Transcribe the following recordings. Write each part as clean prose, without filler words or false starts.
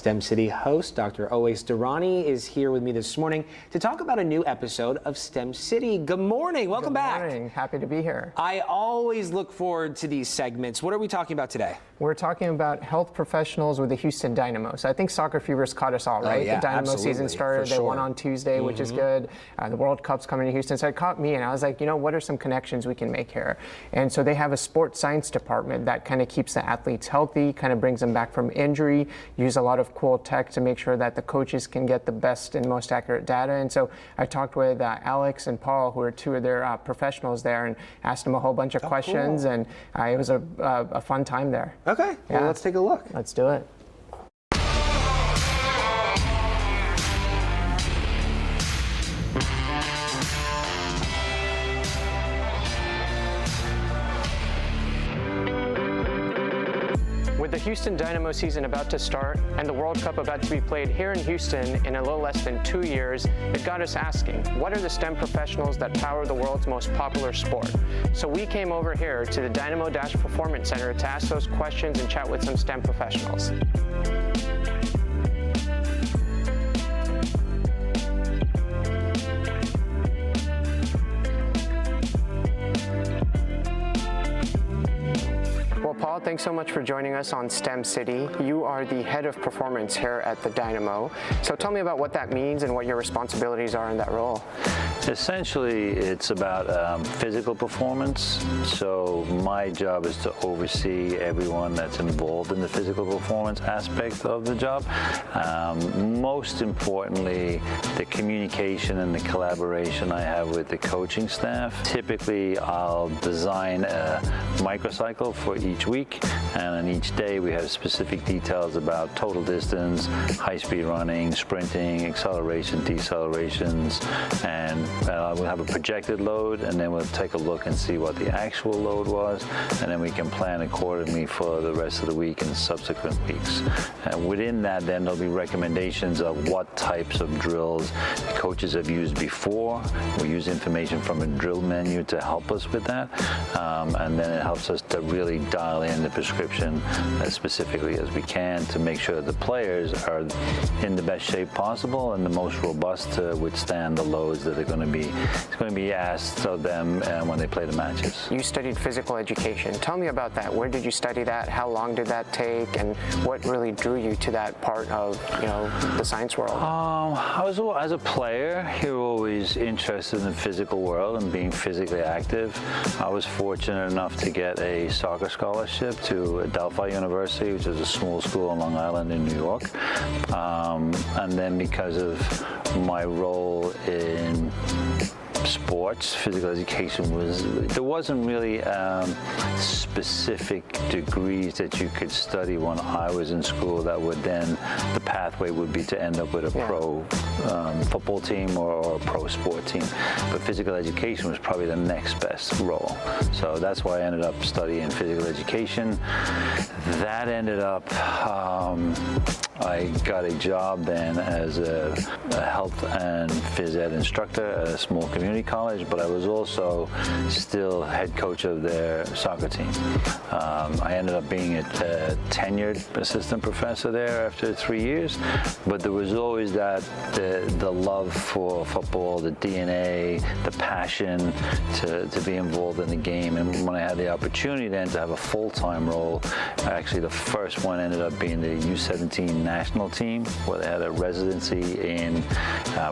STEM City host, Dr. Owais Durrani, is here with me this morning to talk about a new episode of STEM City. Good morning. Welcome back. Good morning. Happy to be here. I always look forward to these segments. What are we talking about today? We're talking about health professionals with the Houston Dynamo. So I think soccer fever's caught us all, right? Yeah, the Dynamo absolutely, season started. They won on Tuesday, which is good. The World Cup's coming to Houston. So it caught me, and I was like, you know, what are some connections we can make here? And so they have a sports science department that kind of keeps the athletes healthy, kind of brings them back from injury, use a lot of cool tech to make sure that the coaches can get the best and most accurate data. And so I talked with Alex and Paul, who are two of their professionals there, and asked them a whole bunch of questions. Cool. And it was a fun time there. Okay, well, let's take a look. Let's do it. With the Houston Dynamo season about to start and the World Cup about to be played here in Houston in a little less than 2 years, it got us asking, what are the STEM professionals that power the world's most popular sport? So we came over here to the Dynamo Performance Center to ask those questions and chat with some STEM professionals. Well, Paul, thanks so much for joining us on STEM City. You are the head of performance here at the Dynamo. So tell me about what that means and what your responsibilities are in that role. Essentially, it's about physical performance. So my job is to oversee everyone that's involved in the physical performance aspect of the job. Most importantly, the communication and the collaboration I have with the coaching staff. Typically, I'll design a microcycle for each week, and on each day we have specific details about total distance, high-speed running, sprinting, acceleration, decelerations, and we'll have a projected load, and then we'll take a look and see what the actual load was, and then we can plan accordingly for the rest of the week and subsequent weeks. And within that, then there'll be recommendations of what types of drills the coaches have used before. We use information from a drill menu to help us with that, and then it helps us to really dial in the prescription as specifically as we can to make sure the players are in the best shape possible and the most robust to withstand the loads that are going to be asked of them when they play the matches. You studied physical education. Tell me about that. Where did you study that? How long did that take? And what really drew you to that part of, you know, the science world? As a player, you're always interested in the physical world and being physically active. I was fortunate enough to get a soccer scholarship to Adelphi University, which is a small school on Long Island in New York. And then because of my role in sports, physical education there wasn't really specific degrees that you could study when I was in school that would then, the pathway would be to end up with a pro football team or a pro sport team. But physical education was probably the next best role. So that's why I ended up studying physical education. That ended up, I got a job then as a health and phys ed instructor at a small community college, but I was also still head coach of their soccer team. I ended up being a tenured assistant professor there after 3 years, but there was always that the love for football, the DNA, the passion to be involved in the game. And when I had the opportunity then to have a full-time role, actually the first one ended up being the U17 national team, where they had a residency in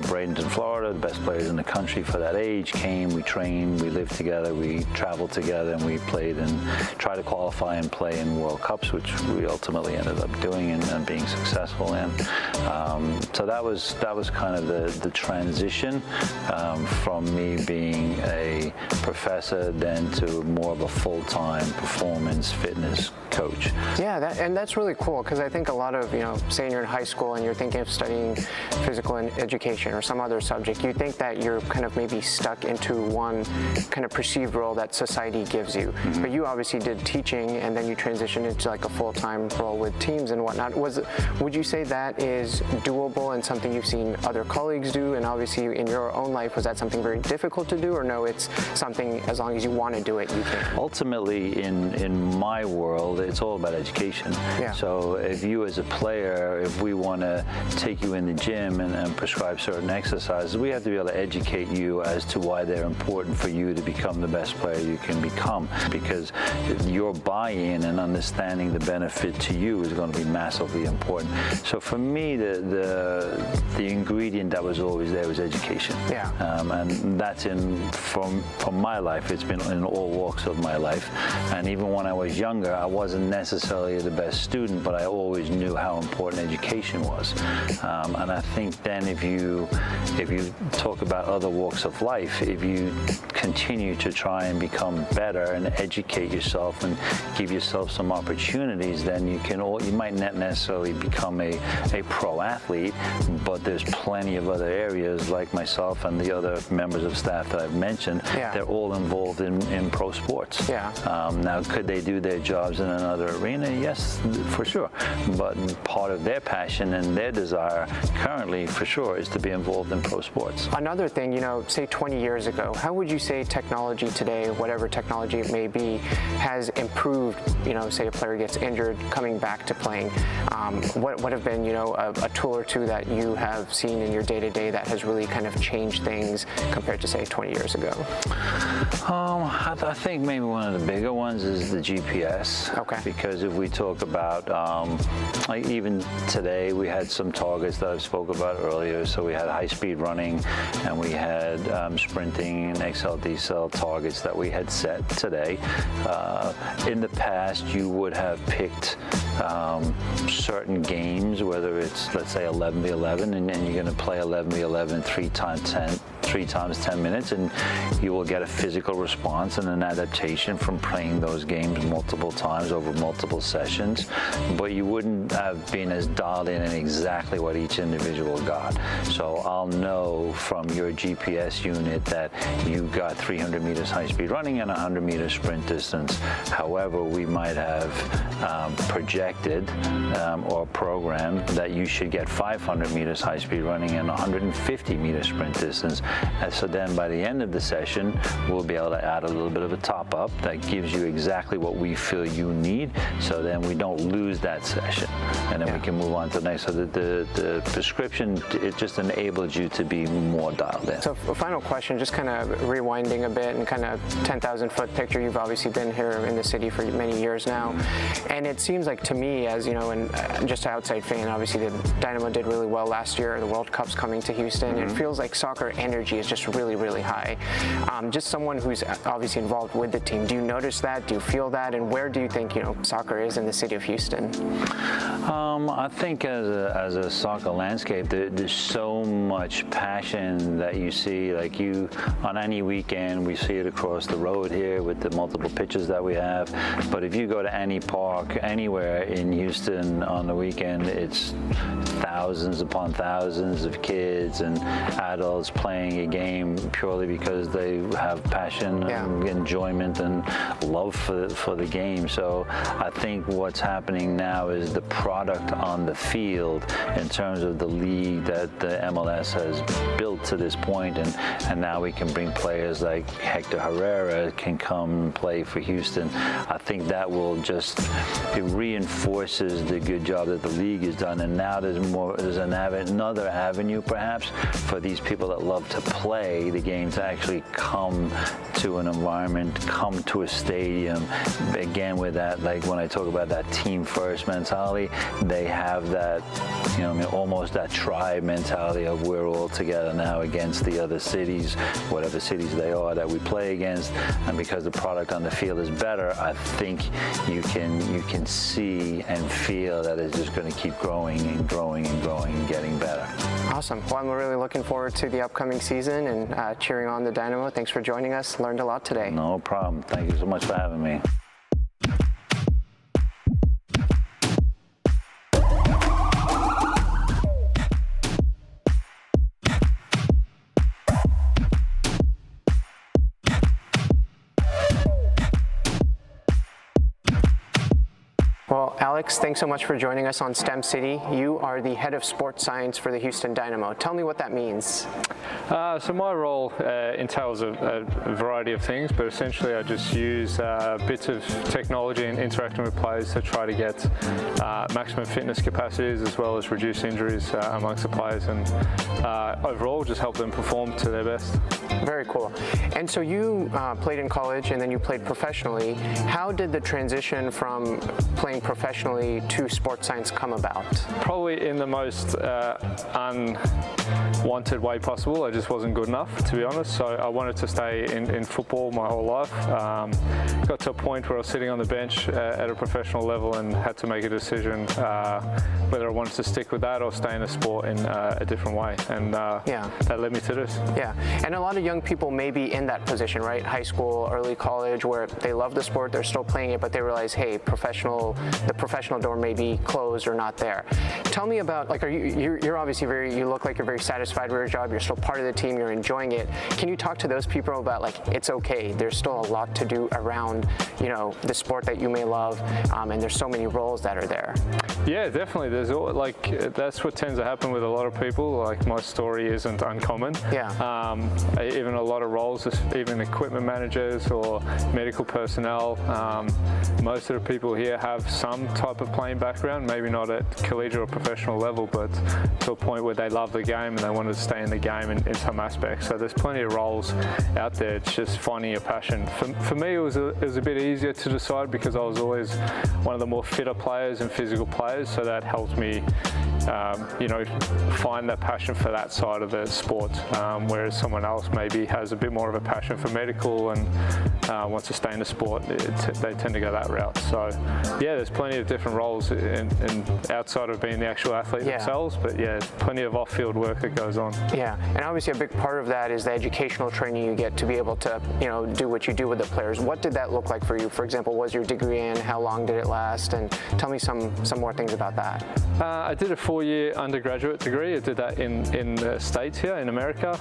Bradenton, Florida. The best players in the country for that age came, we trained, we lived together, we traveled together, and we played and tried to qualify and play in World Cups, which we ultimately ended up doing and being successful in. So that was kind of the transition from me being a professor then to more of a full-time performance fitness coach. Yeah, that's really cool, because I think a lot of, you know, say you're in high school and you're thinking of studying physical education or some other subject, you think that you're kind of maybe stuck into one kind of perceived role that society gives you. Mm-hmm. But you obviously did teaching, and then you transitioned into like a full-time role with teams and whatnot. Would you say that is doable and something you've seen other colleagues do? And obviously in your own life, was that something very difficult to do, or no, it's something as long as you want to do it, you can? Ultimately, in my world, it's all about education. Yeah. So if you as a player where if we want to take you in the gym and prescribe certain exercises, we have to be able to educate you as to why they're important for you to become the best player you can become, because your buy-in and understanding the benefit to you is going to be massively important. So for me, the ingredient that was always there was education. Yeah. And that's from my life. It's been in all walks of my life. And even when I was younger, I wasn't necessarily the best student, but I always knew how important education was. And I think then if you talk about other walks of life, if you continue to try and become better and educate yourself and give yourself some opportunities, then you might not necessarily become a pro athlete, but there's plenty of other areas like myself and the other members of staff that I've mentioned. Yeah. They're all involved in pro sports. Yeah. Now, could they do their jobs in another arena? Yes, for sure. But part of their passion and their desire currently, for sure, is to be involved in pro sports. Another thing, say 20 years ago, how would you say technology today, whatever technology it may be, has improved, say a player gets injured, coming back to playing? What have been, a tool or two that you have seen in your day-to-day that has really kind of changed things compared to, say, 20 years ago? I think maybe one of the bigger ones is the GPS. Okay. Because if we talk about, like even today, we had some targets that I spoke about earlier. So we had high-speed running, and we had sprinting and XL, decel targets that we had set today. In the past, you would have picked certain games, whether it's, let's say, 11v11, and then you're going to play 11v11 3 times 10 minutes, and you will get a physical response and an adaptation from playing those games multiple times over multiple sessions, but you wouldn't have been as dialed in exactly what each individual got. So I'll know from your GPS unit that you got 300 meters high-speed running and 100 meters sprint distance. However, we might have projected or programmed that you should get 500 meters high-speed running and 150 meters sprint distance. And so then by the end of the session, we'll be able to add a little bit of a top-up that gives you exactly what we feel you need, so then we don't lose that session, and then we can move on to the next. So the prescription, it just enables you to be more dialed in. So a final question, just kind of rewinding a bit and kind of 10,000-foot picture. You've obviously been here in the city for many years now, and it seems like to me, as and just an outside fan, obviously the Dynamo did really well last year. The World Cup's coming to Houston. It feels like soccer energy is just really, really high. Just someone who's obviously involved with the team, do you notice that? Do you feel that? And where do you think soccer is in the city of Houston? I think as a soccer landscape, there's so much passion that you see. Like on any weekend, we see it across the road here with the multiple pitches that we have. But if you go to any park anywhere in Houston on the weekend, it's thousands upon thousands of kids and adults playing a game purely because they have passion and enjoyment and love for the game. So I think what's happening now is the product on the field in terms of the league that the MLS has built to this point, and now we can bring players like Hector Herrera can come and play for Houston. I think that will it reinforces the good job that the league has done, and now there's another avenue perhaps for these people that love to play the game to actually come to an environment, come to a stadium. Again, with that, like when I talk about that team first mentality, they have that, almost that tribe mentality of we're all together now against the other cities, whatever cities they are that we play against. And because the product on the field is better, I think you can see and feel that it's just going to keep growing and growing and growing and getting better. Awesome. Well, I'm really looking forward to the upcoming season and cheering on the Dynamo. Thanks for joining us. Learned a lot today. No problem. Thank you so much for having me. Well, Alex, thanks so much for joining us on STEM City. You are the head of sports science for the Houston Dynamo. Tell me what that means. So my role entails a variety of things, but essentially I just use bits of technology and interacting with players to try to get maximum fitness capacities as well as reduce injuries amongst the players, and overall just help them perform to their best. Very cool. And so you played in college and then you played professionally. How did the transition from playing professionally to sports science come about? Probably in the most unwanted way possible. I just wasn't good enough, to be honest. So I wanted to stay in football my whole life. Got to a point where I was sitting on the bench at a professional level and had to make a decision whether I wanted to stick with that or stay in a sport in a different way. And that led me to this. Yeah, and a lot of young people may be in that position, right? High school, early college, where they love the sport, they're still playing it, but they realize, hey, the professional door may be closed or not there. Tell me about, like, you're obviously you look like you're very satisfied with your job, you're still part of the team, you're enjoying it. Can you talk to those people about, like, it's okay, there's still a lot to do around, you know, the sport that you may love, and there's so many roles that are there? Yeah, definitely. There's that's what tends to happen with a lot of people. Like, my story isn't uncommon. Yeah. Even a lot of roles, even equipment managers or medical personnel. Most of the people here have some type of playing background, maybe not at collegiate or professional level, but to a point where they love the game and they want to stay in the game in some aspects. So there's plenty of roles out there. It's just finding your passion. For me, it was a bit easier to decide because I was always one of the more fitter players and physical players, so that helped me find that passion for that side of the sport, whereas someone else maybe has a bit more of a passion for medical and wants to stay in the sport. They tend to go that route. So yeah, there's plenty of different roles in outside of being the actual athlete themselves, but yeah, plenty of off-field work that goes on. Yeah, and obviously a big part of that is the educational training you get to be able to, do what you do with the players. What did that look like for you? For example, was your degree in? How long did it last? And tell me some more things about that. I did a 4-year undergraduate degree. I did that in the States here in America,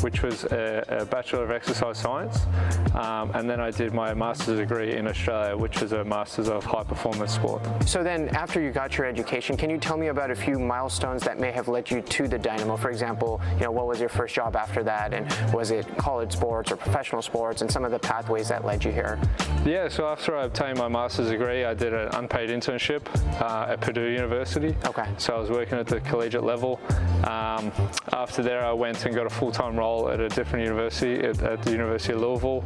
which was a Bachelor of Exercise Science. And then I did my master's degree in Australia, which was a Master's of High Performance Sport. So then after you got your education, can you tell me about a few milestones that may have led you to the Dynamo? For example, what was your first job after that? And was it college sports or professional sports, and some of the pathways that led you here? Yeah, so after I obtained my master's degree, I did an unpaid internship at Purdue University. Okay. So I was working at the collegiate level. After there, I went and got a full-time role at a different university, at the University of Louisville.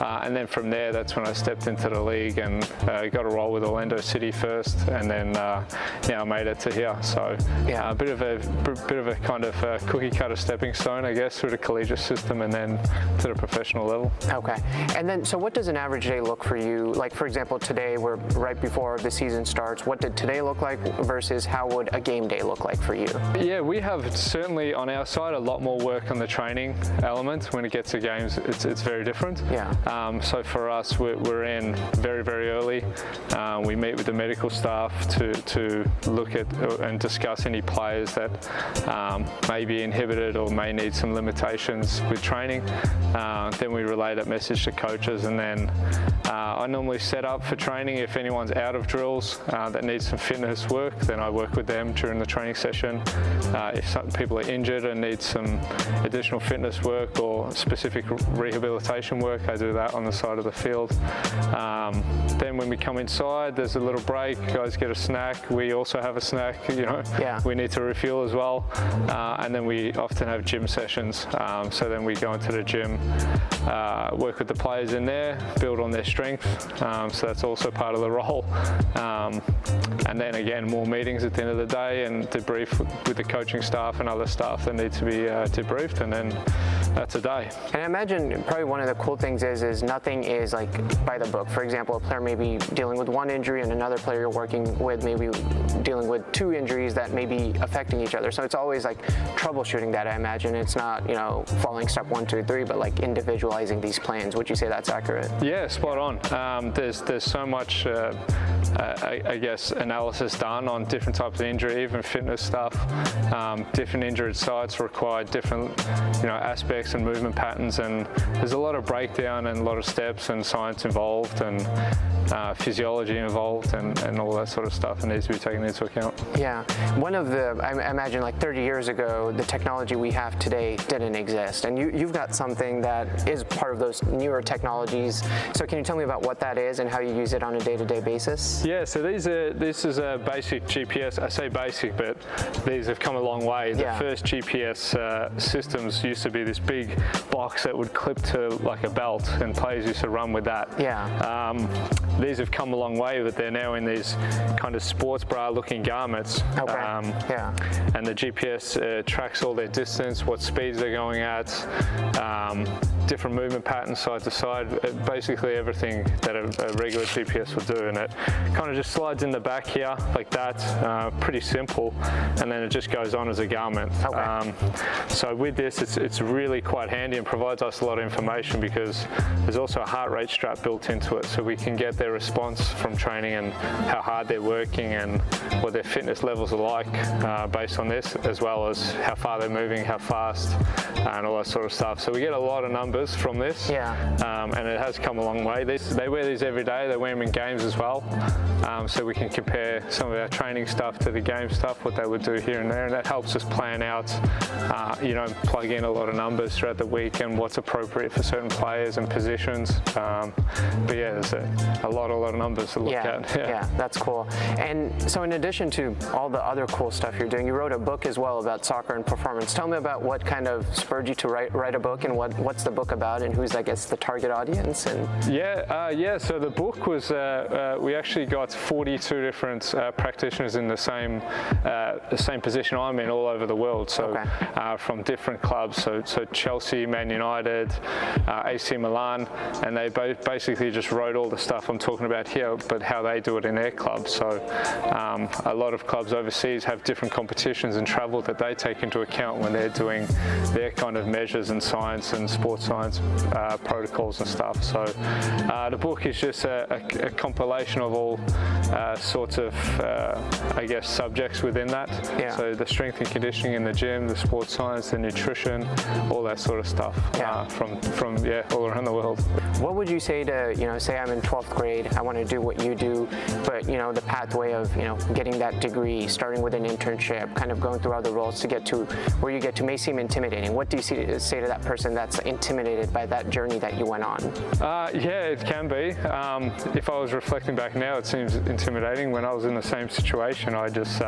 And then from there, that's when I stepped into the league and got a role with Orlando City first, and then I made it to here. So a bit of a kind of cookie-cutter stepping stone, I guess, through the collegiate system and then to the professional level. Okay. And then, so what does an average day look for you? Like, for example, today, we're right before the season starts. What did today look like versus how would a game day look like for you? Yeah, we have certainly on our side a lot more work on the training element. When it gets to games, it's very different. Yeah. So for us, we're in very, very early. We meet with the medical staff to look at and discuss any players that may be inhibited or may need some limitations with training. Then we relay that message to coaches, and then I normally set up for training if anyone's out of drills that needs some fitness work, then I work with them during the training session. If some people are injured and need some additional fitness work or specific rehabilitation work, I do that on the side of the field. Then when we come inside, there's a little break, guys get a snack, we also have a snack, we need to refuel as well. And then we often have gym sessions, so then we go into the gym, work with the players in there, build on their strength, so that's also part of the role. And then again, more meetings at the end of the day and debrief with the coaching staff and other staff that need to be debriefed, and then that's a day. And I imagine probably one of the cool things is nothing is like by the book. For example, a player may be dealing with one injury and another player you're working with may be dealing with 2 injuries that may be affecting each other. So it's always like troubleshooting that, I imagine. It's not, following step 1, 2, 3, but like individualizing these plans. Would you say that's accurate? Yeah, spot on. There's so much, I guess, analysis done on different types types of injury, even fitness stuff. Different injured sites require different, aspects and movement patterns, and there's a lot of breakdown and a lot of steps and science involved and physiology involved and all that sort of stuff that needs to be taken into account. Yeah, one of the, I imagine like 30 years ago, the technology we have today didn't exist, and you've got something that is part of those newer technologies. So can you tell me about what that is and how you use it on a day-to-day basis? Yeah, so this is a basic GPS. I say basic, but these have come a long way. The first GPS systems used to be this big box that would clip to like a belt, and players used to run with that. Yeah. These have come a long way, but they're now in these kind of sports bra-looking garments. Okay. And the GPS tracks all their distance, what speeds they're going at, different movement patterns side to side, basically everything that a regular GPS would do. And it kind of just slides in the back here like that, pretty simple, and then it just goes on as a garment. Okay. So with this, it's really quite handy and provides us a lot of information, because there's also a heart rate strap built into it, so we can get their response from training and how hard they're working and what their fitness levels are like based on this, as well as how far they're moving, how fast, and all that sort of stuff. So we get a lot of numbers from this, and it has come a long way. They wear these every day. They wear them in games as well, so we can compare some of our training stuff to the game stuff, what they would do here and there, and that helps us plan out, plug in a lot of numbers throughout the week and what's appropriate for certain players and positions. But yeah, there's a lot of numbers to look at. Yeah, that's cool. And so in addition to all the other cool stuff you're doing, you wrote a book as well about soccer and performance. Tell me about what kind of spurred you to write a book, and what's the book about, and who's, I guess, the target audience? And so the book was, we actually got 42 different practitioners in the same position I'm in all over the world. So from different clubs, so Chelsea, Man United, AC Milan, and they both basically just wrote all the stuff I'm talking about here, but how they do it in their clubs. So a lot of clubs overseas have different competitions and travel that they take into account when they're doing their kind of measures and science and sports science protocols and stuff. So the book is just a compilation of all sorts of, subjects within that. Yeah. So the strength and conditioning in the gym, the sports science, the nutrition, all that sort of stuff from all around the world. What would you say to, say I'm in 12th grade, I want to do what you do, but the pathway of, getting that degree, starting with an internship, kind of going through other roles to get to where you get to may seem intimidating. What do you say to that person that's intimidated by that journey that you went on? It can be. If I was reflecting back now, it seems intimidating. When I was in the same situation, I just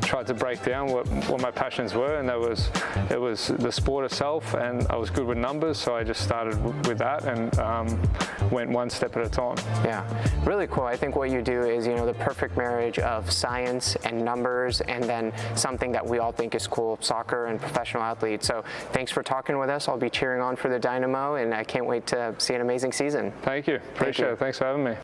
tried to break down what my passions were, and it was the sport itself, and I was good with numbers, so I just started with that and went one step at a time. Yeah, really cool. I think what you do is, the perfect marriage of science and numbers, and then something that we all think is cool, soccer and professional athletes. So thanks for talking with us. I'll be cheering on for the Dynamo, and I can't wait to see an amazing season. Thank you. Appreciate it. Thanks for having me.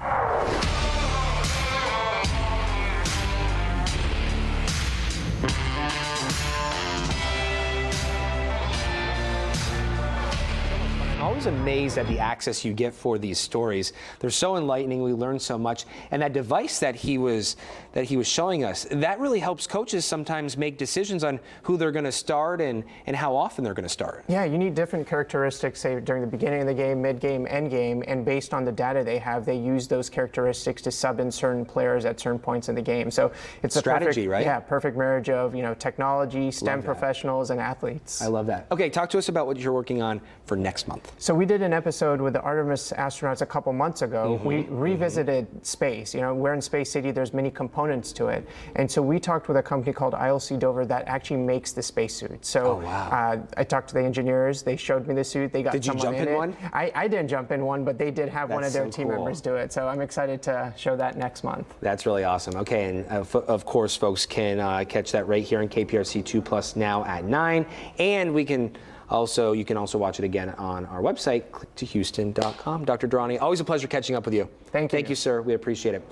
I'm always amazed at the access you get for these stories. They're so enlightening. We learn so much. And that device that he was showing us, that really helps coaches sometimes make decisions on who they're going to start and how often they're going to start. Yeah, you need different characteristics, say, during the beginning of the game, mid-game, end-game, and based on the data they have, they use those characteristics to sub in certain players at certain points in the game. So it's strategy, perfect, right? Yeah, perfect marriage of, technology, STEM professionals, and athletes. I love that. Okay, talk to us about what you're working on for next month. So we did an episode with the Artemis astronauts a couple months ago. We revisited space. We're in Space City. There's many components to it. And so we talked with a company called ILC Dover that actually makes the spacesuit. So I talked to the engineers. They showed me the suit. They got Did you someone jump in one? I didn't jump in one, but they did have one of their team members do it. So I'm excited to show that next month. That's really awesome. Okay, and of course, folks can catch that right here on KPRC 2+ now at 9. And you can also watch it again on our website, clicktohouston.com. Dr. Durrani, always a pleasure catching up with you. Thank you. Thank you, sir. We appreciate it.